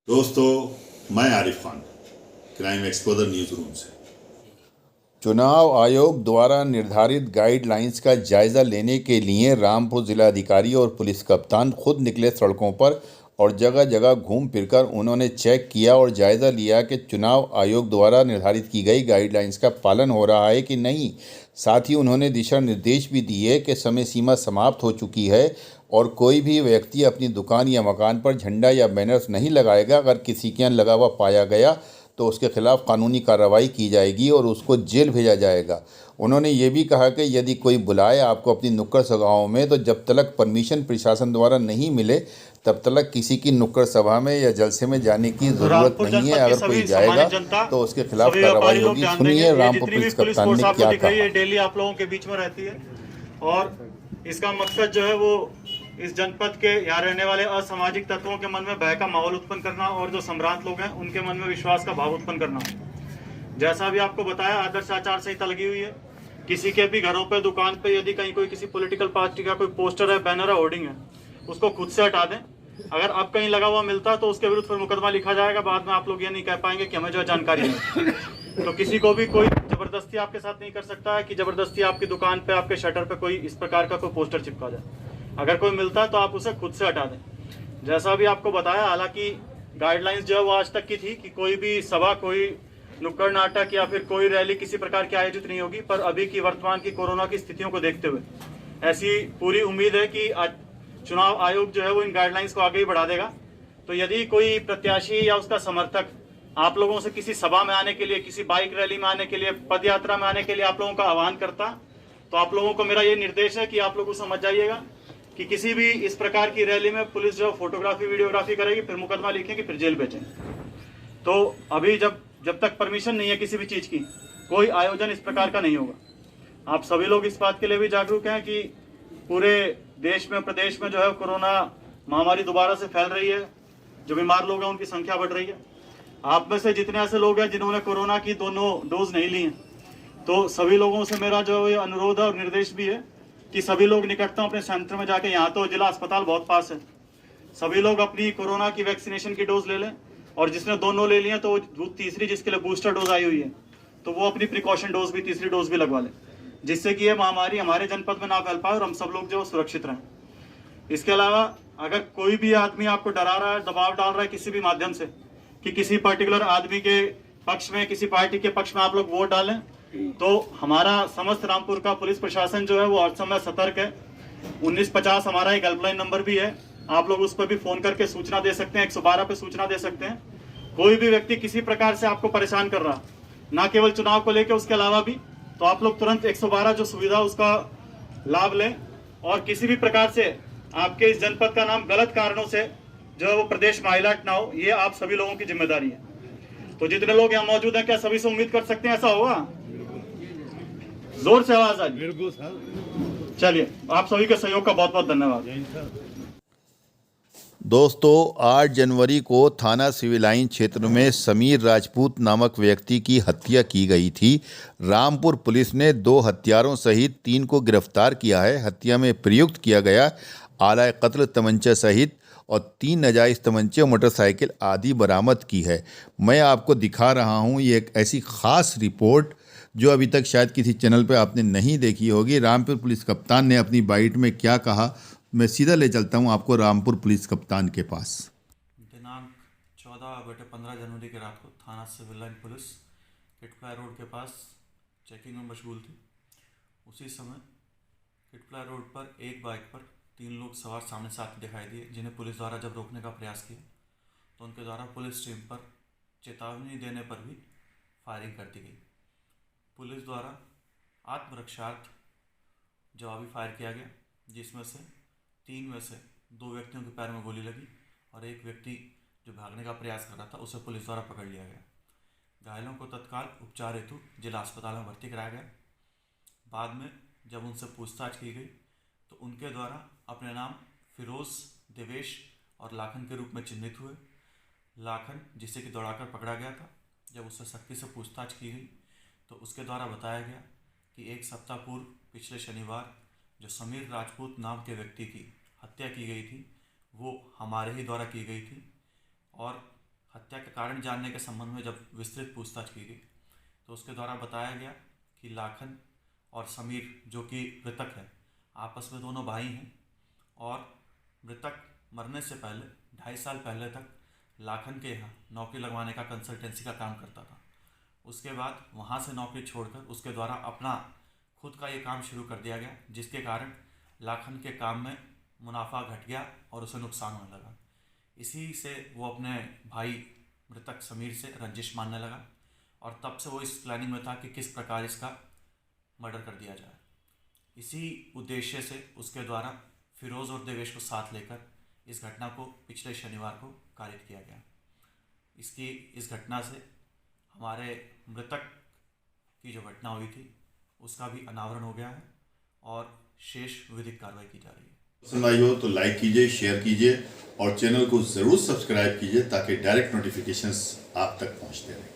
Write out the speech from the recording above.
दोस्तों, मैं Arif Khan crime exposure news room से। चुनाव आयोग द्वारा निर्धारित गाइडलाइंस का जायजा लेने के लिए रामपुर जिलाधिकारी और पुलिस कप्तान खुद निकले सड़कों पर और जगह जगह घूम फिरकर उन्होंने चेक किया और जायजा लिया कि चुनाव आयोग द्वारा निर्धारित की गई गाइडलाइंस का पालन हो रहा है कि नहीं। साथ ही उन्होंने दिशा निर्देश भी दिए कि समय सीमा समाप्त हो चुकी है और कोई भी व्यक्ति अपनी दुकान या मकान पर झंडा या बैनर्स नहीं लगाएगा। अगर किसी के यहाँ लगा हुआ पाया गया तो उसके खिलाफ कानूनी कार्रवाई की जाएगी और उसको जेल भेजा जाएगा। उन्होंने ये भी कहा कि यदि कोई बुलाए आपको अपनी नुक्कड़ सभाओं में तो जब तक परमिशन प्रशासन द्वारा नहीं मिले तब तक किसी की नुक्कड़ सभा में या जलसे में जाने की ज़रूरत रामपुर नहीं है। जनपद की अगर कोई सभी जाएगा सामान्य जनता, तो उसके खिलाफ सभी कार्रवाई व्यापारी लोग होगी। ध्यान देंगे। सुनिए ये रामपुर जितनी भी पुलिस पुलिस कप्तान फोर्स ने आपको क्या दिख रही है, कहा। डेली आप लोगों के बीच में रहती है और इसका मकसद जो है वो इस जनपद के यहाँ रहने वाले असामाजिक तत्वों के मन में भय का माहौल उत्पन्न करना और जो सम्रांत लोग हैं उनके मन में विश्वास का भाव उत्पन्न करना। जैसा भी आपको बताया, आदर्श आचार संहिता लगी हुई है। किसी के भी घरों पे, दुकान पे यदि कहीं कोई किसी पॉलिटिकल पार्टी का कोई पोस्टर है, बैनर है, होर्डिंग है, उसको खुद से हटा दें। अगर अब कहीं लगा हुआ मिलता तो उसके विरुद्ध फिर मुकदमा लिखा जाएगा। बाद में आप लोग ये नहीं कह पाएंगे कि हमें जो है जानकारी नहीं। तो किसी को भी कोई जबरदस्ती आपके साथ नहीं कर सकता है कि जबरदस्ती आपकी दुकान पे, आपके शटर पे कोई इस प्रकार का कोई पोस्टर चिपका जाए। अगर कोई मिलता है तो आप उसे खुद से हटा दें। जैसा भी आपको बताया, हालांकि गाइडलाइंस जो है वो आज तक की थी कि कोई भी सभा, कोई नुक्कड़ नाटक या फिर कोई रैली किसी प्रकार की आयोजित नहीं होगी। पर अभी की वर्तमान की कोरोना की स्थितियों को देखते हुए ऐसी पूरी उम्मीद है कि चुनाव आयोग जो है वो इन गाइडलाइंस को आगे ही बढ़ा देगा। तो यदि कोई प्रत्याशी या उसका समर्थक आप लोगों से किसी सभा में आने के लिए, किसी बाइक रैली में आने के लिए, पद यात्रा में आने के लिए आप लोगों का आह्वान करता, तो आप लोगों को मेरा ये निर्देश है कि आप लोग समझ जाइएगा कि किसी भी इस प्रकार की रैली में पुलिस जो फोटोग्राफी, वीडियोग्राफी करेगी, फिर मुकदमा लिखेंगे, फिर जेल भेजेंगे। तो अभी जब तक परमिशन नहीं है किसी भी चीज की, कोई आयोजन इस प्रकार का नहीं होगा। आप सभी लोग इस बात के लिए भी जागरूक हैं कि पूरे देश में, प्रदेश में जो है कोरोना महामारी दोबारा से फैल रही है। जो बीमार लोग हैं उनकी संख्या बढ़ रही है। आप में से जितने ऐसे लोग हैं जिन्होंने कोरोना की दोनों डोज नहीं ली हैं, तो सभी लोगों से मेरा जो ये अनुरोध है और निर्देश भी है कि सभी लोग निकटतम अपने सेंटर में जाके, यहाँ तो जिला अस्पताल बहुत पास है, सभी लोग अपनी कोरोना की वैक्सीनेशन की डोज ले लें। और जिसने दोनों ले लिया तो वो तीसरी, जिसके लिए बूस्टर डोज आई हुई है, तो वो अपनी प्रिकॉशन डोज भी, तीसरी डोज भी लगवा ले, जिससे कि ये महामारी हमारे जनपद में ना फैल पाए और हम सब लोग जो सुरक्षित रहें। इसके अलावा अगर कोई भी आदमी आपको डरा रहा है, दबाव डाल रहा है किसी भी माध्यम से कि किसी पर्टिकुलर आदमी के पक्ष में, किसी पार्टी के पक्ष में आप लोग वोट डालें, तो हमारा समस्त रामपुर का पुलिस प्रशासन जो है वो हर समय सतर्क है। 1950 हमारा एक हेल्पलाइन नंबर भी है, आप लोग उस पर भी फोन करके सूचना दे सकते हैं, 112 पे सूचना दे सकते हैं। कोई भी व्यक्ति किसी प्रकार से आपको परेशान कर रहा, ना केवल चुनाव को लेकर, उसके अलावा भी, तो आप लोग तुरंत 112 जो सुविधा उसका लाभ लें। और किसी भी प्रकार से आपके इस जनपद का नाम गलत कारणों से जो है वो प्रदेश में हाईलाइट ना हो, ये आप सभी लोगों की जिम्मेदारी है। तो जितने लोग यहाँ मौजूद हैं, क्या सभी से उम्मीद कर सकते हैं ऐसा होगा? जोर से आवाज आ जाए। बिल्कुल सर। चलिए, आप सभी के सहयोग का बहुत बहुत धन्यवाद। दोस्तों, 8 जनवरी को थाना सिविल लाइन क्षेत्र में समीर राजपूत नामक व्यक्ति की हत्या की गई थी। रामपुर पुलिस ने 2 हत्यारों सहित 3 को गिरफ्तार किया है। हत्या में प्रयुक्त किया गया आला कत्ल तमंचा सहित और 3 नाजायज़ तमंचे और मोटरसाइकिल आदि बरामद की है। मैं आपको दिखा रहा हूँ ये एक ऐसी ख़ास रिपोर्ट जो अभी तक शायद किसी चैनल पर आपने नहीं देखी होगी। रामपुर पुलिस कप्तान ने अपनी बाइट में क्या कहा, मैं सीधा ले चलता हूं आपको रामपुर पुलिस कप्तान के पास। दिनांक 14/15 जनवरी की रात को थाना सिविल लाइन पुलिस किटप्लाय रोड के पास चेकिंग में मशगूल थी। उसी समय किटप्लाय रोड पर एक बाइक पर 3 लोग सवार सामने से आते दिखाई दिए, जिन्हें पुलिस द्वारा जब रोकने का प्रयास किया तो उनके द्वारा पुलिस टीम पर चेतावनी देने पर भी फायरिंग कर दी गई। पुलिस द्वारा आत्मरक्षार्थ जवाबी फायर किया गया, जिसमें से 3 में से 2 व्यक्तियों के पैर में गोली लगी और एक व्यक्ति जो भागने का प्रयास कर रहा था उसे पुलिस द्वारा पकड़ लिया गया। घायलों को तत्काल उपचार हेतु जिला अस्पताल में भर्ती कराया गया। बाद में जब उनसे पूछताछ की गई तो उनके द्वारा अपने नाम फिरोज, देवेश और लाखन के रूप में चिन्हित हुए। लाखन, जिसे कि दौड़ाकर पकड़ा गया था, जब उससे सख्ती से पूछताछ की गई तो उसके द्वारा बताया गया कि 1 सप्ताह पूर्व पिछले शनिवार जो समीर राजपूत नाम के व्यक्ति की हत्या की गई थी वो हमारे ही द्वारा की गई थी और कारण जानने के संबंध में जब विस्तृत पूछताछ की गई तो उसके द्वारा बताया गया कि लाखन और समीर जो कि मृतक है आपस में दोनों भाई हैं और मृतक मरने से पहले 2.5 साल पहले तक लाखन के यहाँ नौकरी लगवाने का कंसल्टेंसी का काम करता था। उसके बाद वहाँ से नौकरी छोड़कर उसके द्वारा अपना खुद का ये काम शुरू कर दिया गया, जिसके कारण लाखन के काम में मुनाफा घट गया और उसे नुकसान होने लगा। इसी से वो अपने भाई मृतक समीर से रंजिश मानने लगा और तब से वो इस प्लानिंग में था कि किस प्रकार इसका मर्डर कर दिया जाए। इसी उद्देश्य से उसके द्वारा फिरोज़ और देवेश को साथ लेकर इस घटना को पिछले शनिवार को कारित किया गया। इस घटना से हमारे मृतक की जो घटना हुई थी उसका भी अनावरण हो गया है और शेष विधिक कार्रवाई की जा रही है। पसंद आई हो तो लाइक कीजिए, शेयर कीजिए और चैनल को ज़रूर सब्सक्राइब कीजिए ताकि डायरेक्ट नोटिफिकेशंस आप तक पहुंचते रहें।